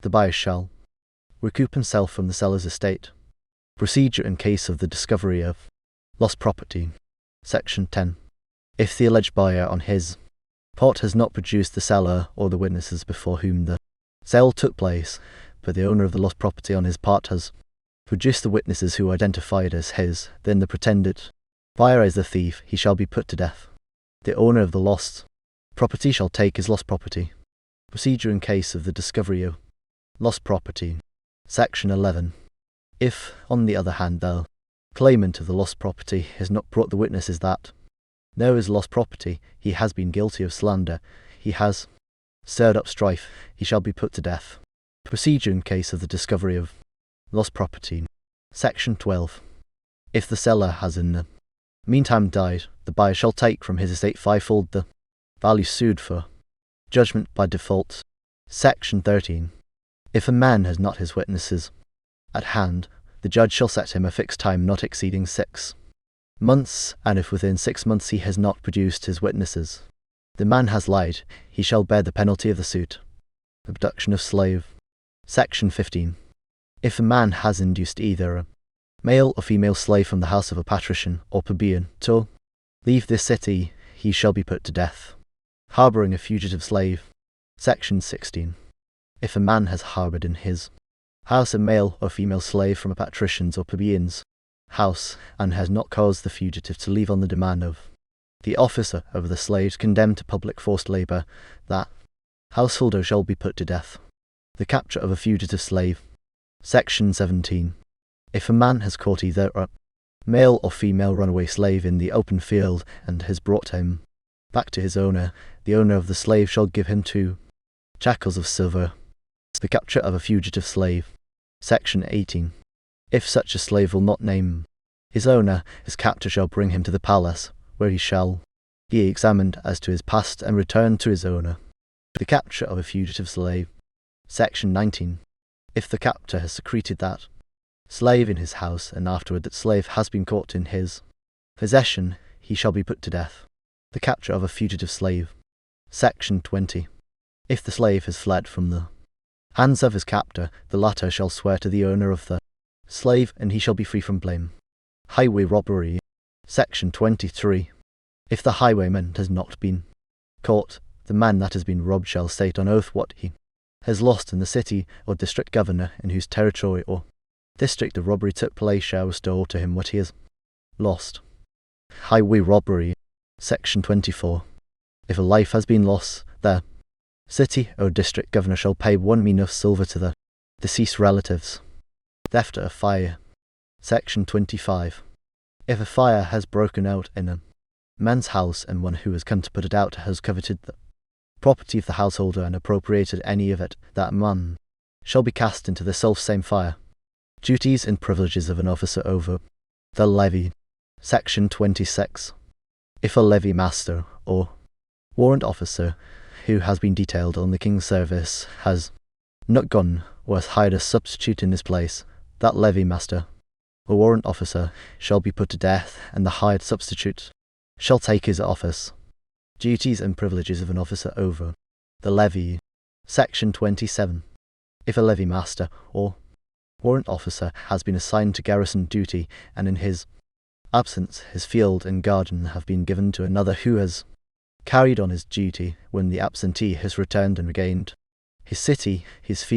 the buyer shall recoup himself from the seller's estate. Procedure in case of the discovery of lost property. Section 10. If the alleged buyer on his part has not produced the seller or the witnesses before whom the sale took place, but the owner of the lost property on his part has produced the witnesses who are identified as his, then the pretended buyer is the thief, he shall be put to death. The owner of the lost property shall take his lost property. Procedure in case of the discovery of lost property. Section 11. If, on the other hand, the claimant of the lost property has not brought the witnesses that there is lost property, he has been guilty of slander, he has stirred up strife, he shall be put to death. Procedure in case of the discovery of lost property. Section 12. If the seller has in the meantime died, the buyer shall take from his estate fivefold the value sued for. Judgment by default. Section 13. If a man has not his witnesses at hand, the judge shall set him a fixed time not exceeding 6 months, and if within 6 months he has not produced his witnesses, the man has lied, he shall bear the penalty of the suit. Abduction of slave. Section 15. If a man has induced either a male or female slave from the house of a patrician or plebeian to leave this city, he shall be put to death. Harbouring a fugitive slave. Section 16. If a man has harboured in his house a male or female slave from a patrician's or plebeian's house, and has not caused the fugitive to leave on the demand of the officer of the slaves condemned to public forced labour, that householder shall be put to death. The capture of a fugitive slave. Section 17. If a man has caught either a male or female runaway slave in the open field, and has brought him back to his owner, the owner of the slave shall give him 2 shekels of silver. The capture of a fugitive slave. Section 18. If such a slave will not name his owner, his captor shall bring him to the palace, where he shall be examined as to his past and returned to his owner. The capture of a fugitive slave. Section 19. If the captor has secreted that slave in his house, and afterward that slave has been caught in his possession, he shall be put to death. The capture of a fugitive slave. Section 20. If the slave has fled from the hands of his captor, the latter shall swear to the owner of the slave, and he shall be free from blame. Highway robbery. Section 23. If the highwayman has not been caught, the man that has been robbed shall state on oath what he has lost, and the city or district governor in whose territory or district the robbery took place shall restore to him what he has lost. Highway robbery. Section 24. If a life has been lost, the city or district governor shall pay 1 mina of silver to the deceased relatives. Theft of fire. Section 25. If a fire has broken out in a man's house, and one who has come to put it out has coveted the property of the householder and appropriated any of it, that man shall be cast into the self-same fire. Duties and privileges of an officer over the levy. Section 26. If a levy master or warrant officer who has been detailed on the king's service has not gone, or has hired a substitute in his place, that levy master or warrant officer shall be put to death, and the hired substitute shall take his office. Duties and privileges of an officer over the levy. Section 27. If a levy master or warrant officer has been assigned to garrison duty, and in his absence his field and garden have been given to another who has carried on his duty when the absentee has returned and regained his city, his field